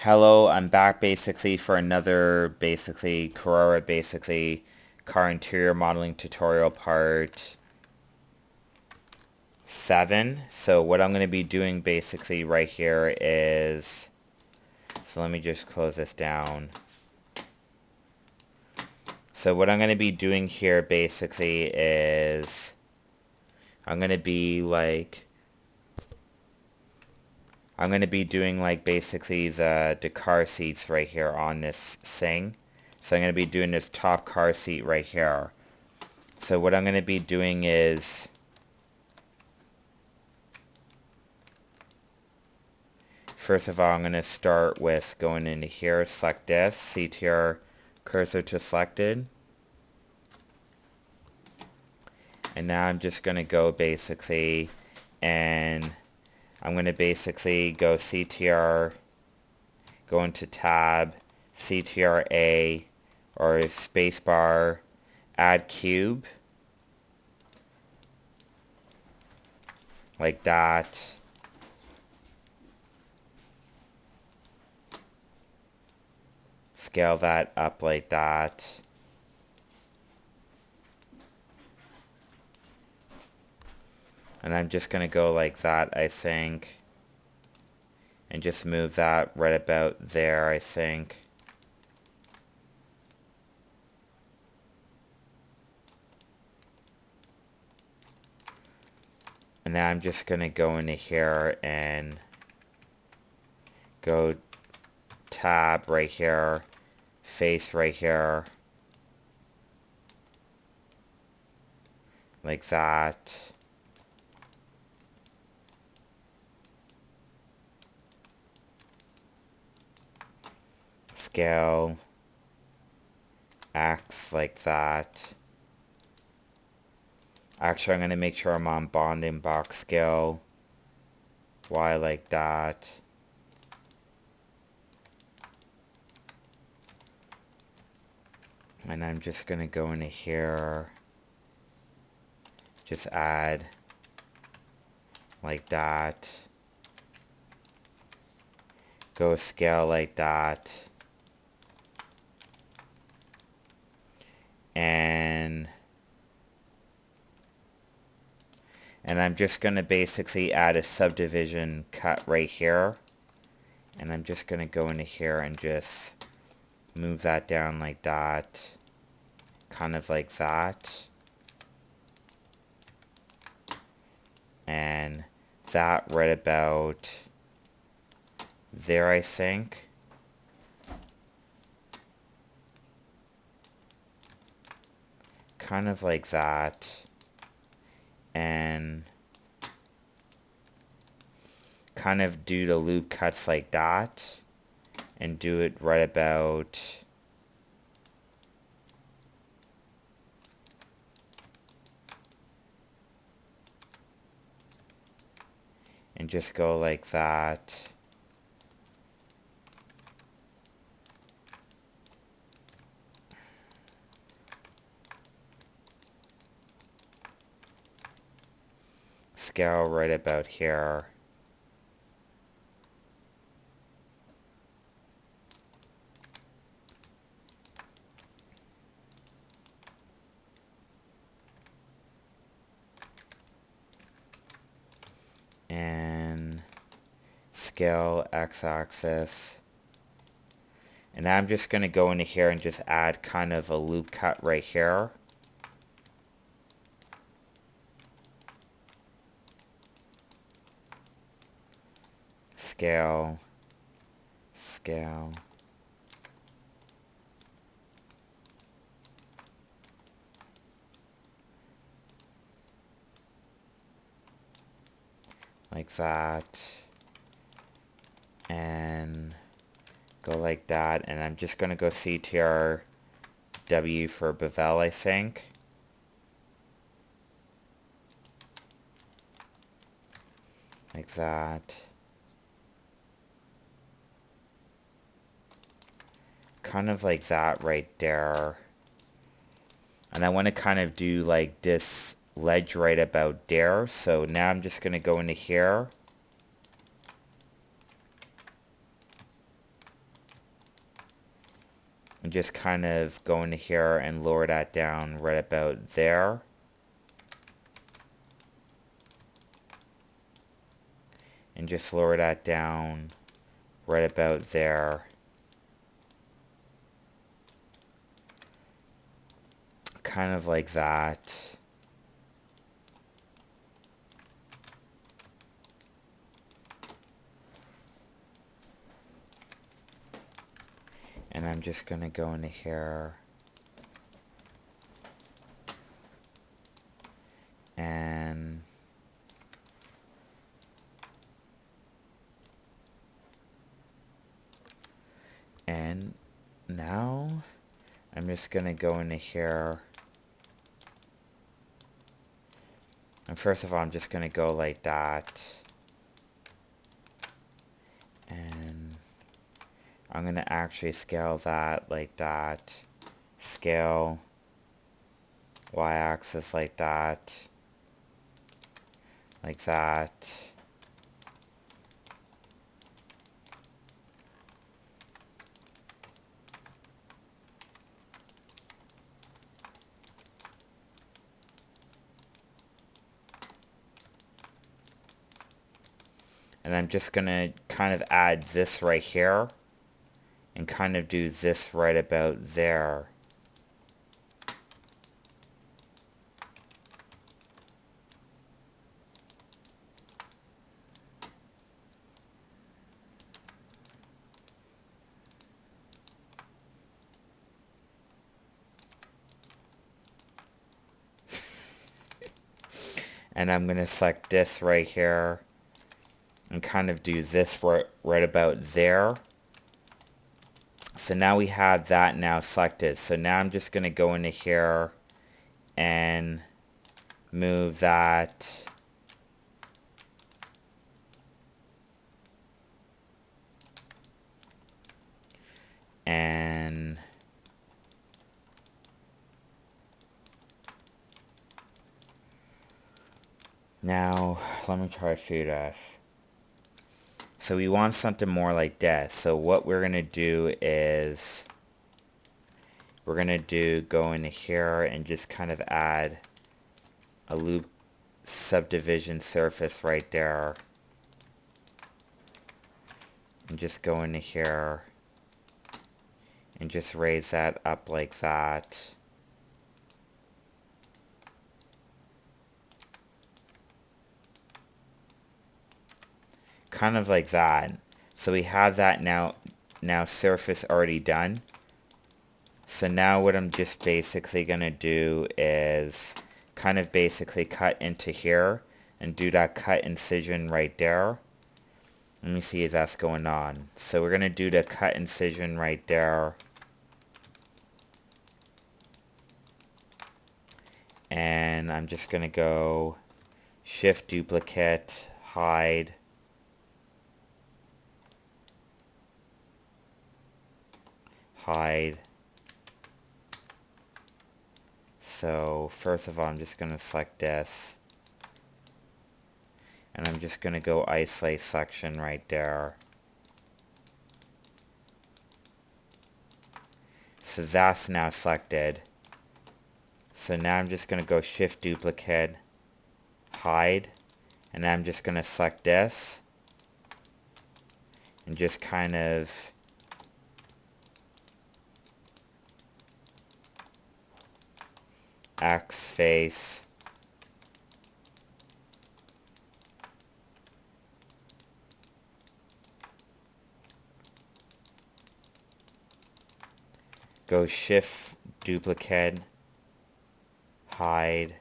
Hello, I'm back basically for another Carrera car interior modeling tutorial part 7. So what I'm going to be doing basically right here is, so let me just close this down. So what I'm going to be doing here basically is I'm going to be doing basically the car seats right here on this thing. So I'm going to be doing this top car seat right here. So what I'm going to be doing is, first of all, I'm going to start with going into here, select this, CTR cursor to selected. And now I'm just going to go basically, and I'm going to basically go CTR, go into tab, CTRA, or spacebar, add cube, like that. Scale that up like that. And I'm just going to go like that, I think. And just move that right about there, I think. And now I'm just going to go into here and go tab right here, face right here, like that. Scale X like that. Actually, I'm going to make sure I'm on bonding box scale Y like that. And I'm just going to go into here, just add like that. Go scale like that. And I'm just going to basically add a subdivision cut right here. And I'm just going to go into here and just move that down like that. Kind of like that. And that right about there, I think. Kind of like that. And kind of do the loop cuts like that. And do it right about and just go like that. Scale right about here. And scale x-axis. And now I'm just going to go into here and just add kind of a loop cut right here. Scale, scale. Like that. And go like that. And I'm just going to go CTR W for bevel, I think. Like that. Kind of like that right there. And I want to kind of do like this ledge right about there. So now I'm just going to go into here. And just kind of go into here and lower that down right about there. And just lower that down right about there. Kind of like that. And I'm just going to go into here and now I'm just going to go into here, and first of all I'm just going to go like that, and I'm going to actually scale that like that, scale y-axis like that, like that, and I'm just going to kind of add this right here and kind of do this right about there. And I'm going to select this right here and kind of do this right about there. So now we have that now selected. So now I'm just going to go into here and move that and now let me try to show you that. So we want something more like this. So what we're going to do is we're going to go into here and just kind of add a loop subdivision surface right there. And just go into here and just raise that up like that. Kind of like that. So we have that now surface already done. So now what I'm just basically going to do is kind of basically cut into here and do that cut incision right there. Let me see if that's going on. So we're going to do the cut incision right there. And I'm just going to go shift duplicate, hide, hide. So first of all, I'm just going to select this. And I'm just going to go isolate section right there. So that's now selected. So now I'm just going to go shift duplicate, hide, and I'm just going to select this and just kind of X face, go shift duplicate, hide,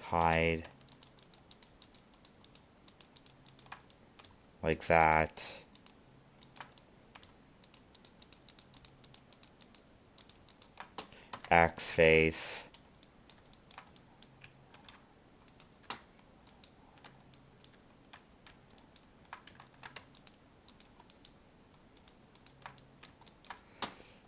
hide, like that. X face,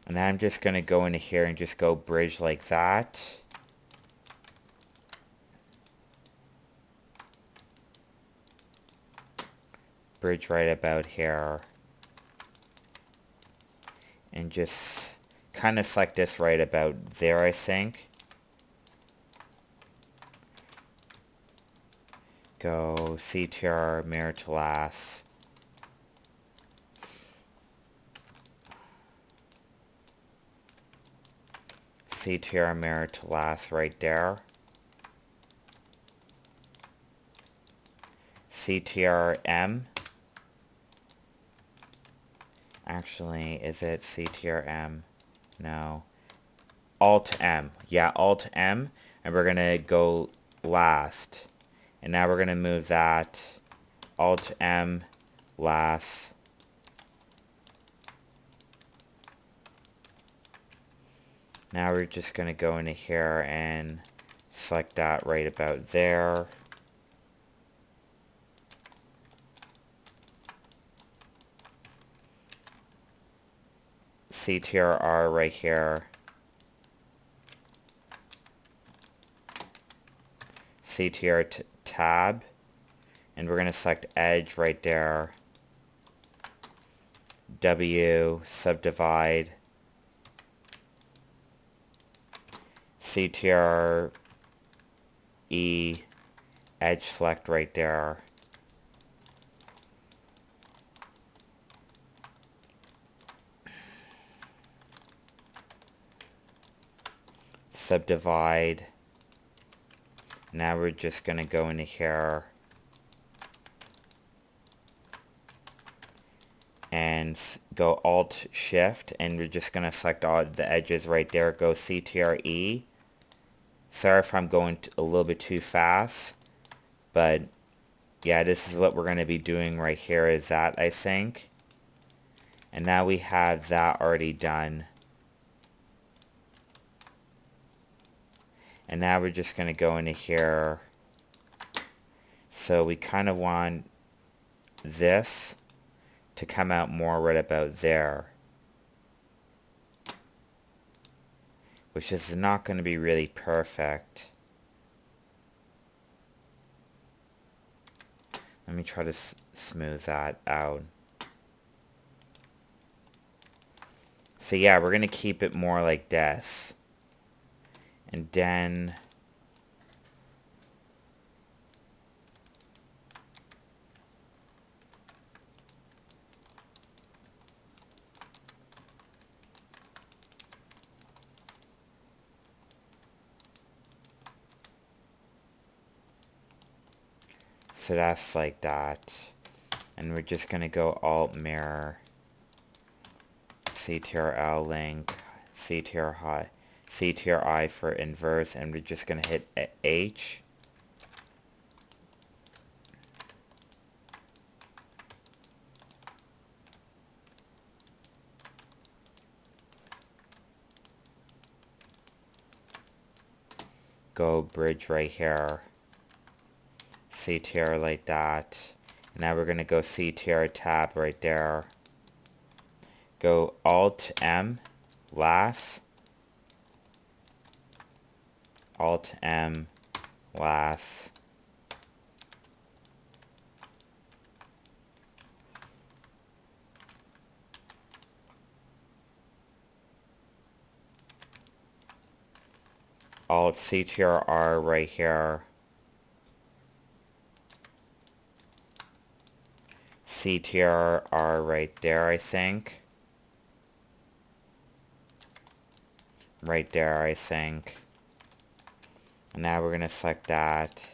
and I'm just going to go into here and just go bridge like that. bridge right about here. And just kind of select this right about there, I think. Go CTR, mirror to last. CTR, mirror to last right there. CTRM. Actually, is it CTRM? No. Alt-M. Yeah, Alt-M. And we're going to go last. And now we're going to move that Alt-M last. Now we're just going to go into here and select that right about there. CTRR right here. CTR tab. And we're going to select edge right there. W, subdivide. CTR E, edge select right there. Subdivide. Now we're just going to go into here and go Alt Shift, and we're just going to select all the edges right there. Go CTRE. Sorry if I'm going a little bit too fast, but yeah, this is what we're going to be doing right here is that, I think. And now we have that already done. And now we're just going to go into here. So we kind of want this to come out more right about there, which is not going to be really perfect. Let me try to smooth that out. So yeah, we're going to keep it more like this. And then so that's like that. And we're just going to go Alt Mirror, CTRL link, CTR high, CTRI for inverse, and we're just going to hit H. Go bridge right here. CTR like that. And now we're going to go CTR tab right there. Go Alt M last. Alt M last. Alt CTRR right here. CTRR right there, I think. Right there, I think. And now we're going to select that.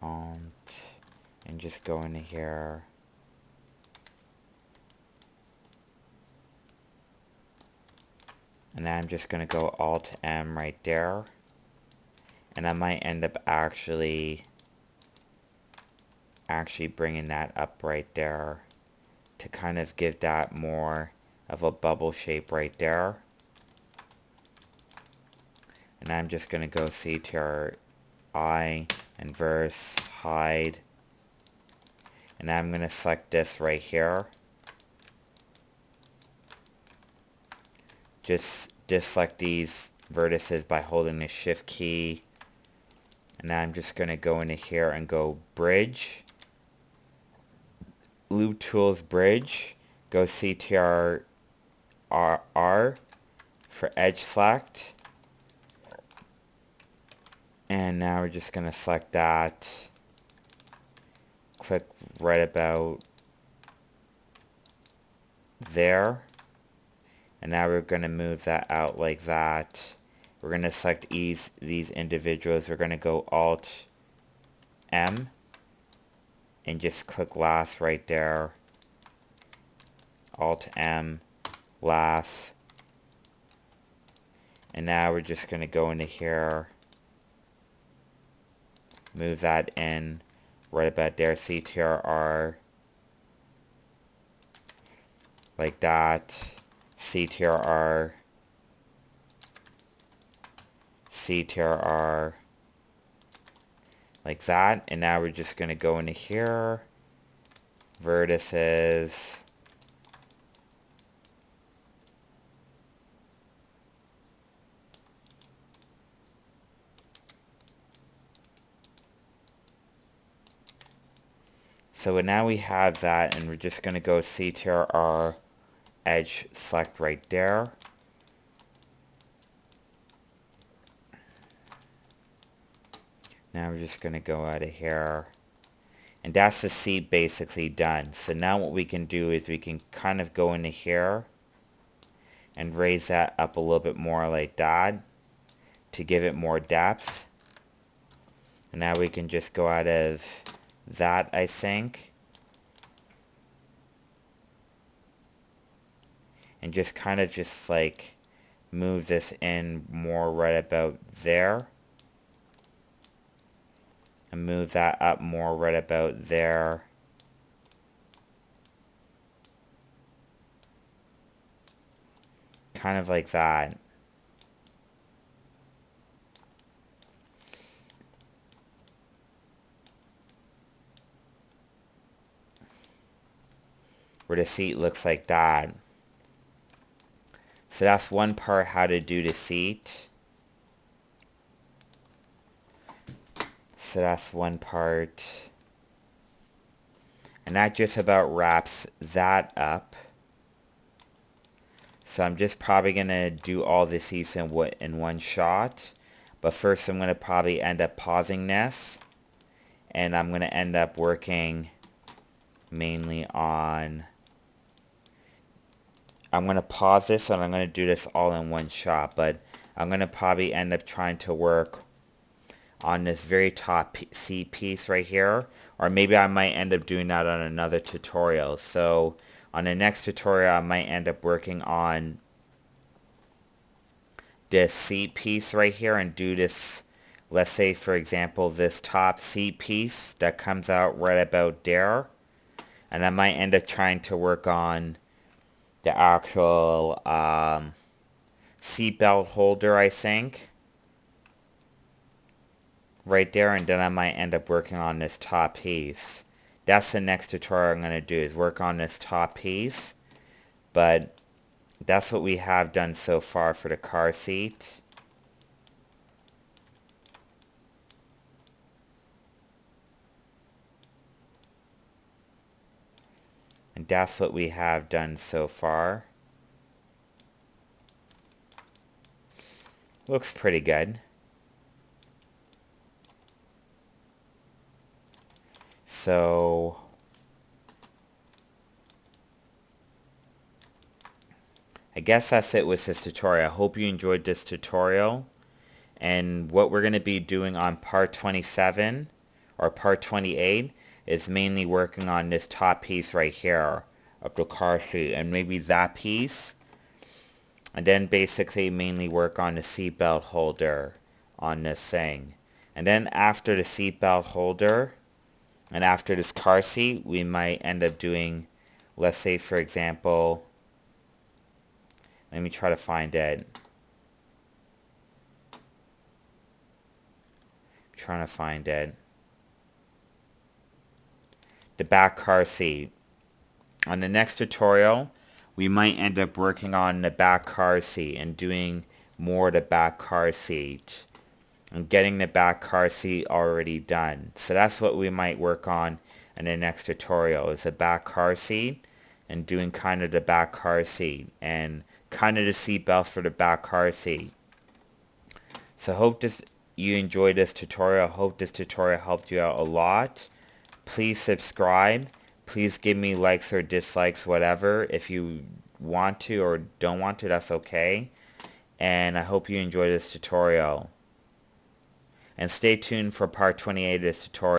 Alt. And just go into here. And then I'm just going to go Alt M right there. And I might end up actually bringing that up right there to kind of give that more of a bubble shape right there. And I'm just going to go CTR I, inverse, hide. And I'm going to select this right here. Just deselect these vertices by holding the Shift key. And now I'm just going to go into here and go bridge. Loop tools bridge. Go CTR R for edge select. And now we're just going to select that. Click right about there. And now we're going to move that out like that. We're going to select these individuals. We're going to go Alt M and just click last right there. Alt M, last. And now we're just going to go into here, move that in right about there, CTRR, like that, CTRR, CTRR, like that. And now we're just going to go into here, vertices, so now we have that, and we're just going to go CTRR edge select right there. Now we're just going to go out of here. And that's the seat basically done. So now what we can do is we can kind of go into here and raise that up a little bit more like that to give it more depth. And now we can just go out of that, I think, and just kind of just like move this in more right about there, and move that up more right about there. Kind of like that. Where the seat looks like that. So that's one part, how to do the seat. So that's one part. And that just about wraps that up. So I'm just probably going to do all the seats in one shot. But first I'm going to probably end up pausing this. And I'm going to end up working mainly on... I'm going to pause this and I'm going to do this all in one shot. But I'm going to probably end up trying to work on this very top C piece right here. Or maybe I might end up doing that on another tutorial. So on the next tutorial I might end up working on this seat piece right here and do this, let's say for example this top seat piece that comes out right about there. And I might end up trying to work on the actual seat belt holder, I think, right there, and then I might end up working on this top piece. That's the next tutorial I'm going to do, is work on this top piece. But that's what we have done so far for the car seat. And that's what we have done so far. Looks pretty good. So I guess that's it with this tutorial. I hope you enjoyed this tutorial. And what we're going to be doing on part 27 or part 28 is mainly working on this top piece right here of the car seat, and maybe that piece, and then basically mainly work on the seatbelt holder on this thing. And then after the seatbelt holder and after this car seat, we might end up doing, let's say for example, let me try to find it. I'm trying to find it. The back car seat. On the next tutorial, we might end up working on the back car seat and doing more of the back car seat. and getting the back car seat already done. So that's what we might work on in the next tutorial, is the back car seat and doing kind of the back car seat and kind of the seat belt for the back car seat. So hope you enjoyed this tutorial. Hope this tutorial helped you out a lot. Please subscribe. Please give me likes or dislikes, whatever. If you want to or don't want to, that's okay. And I hope you enjoyed this tutorial. And stay tuned for part 28 of this tutorial.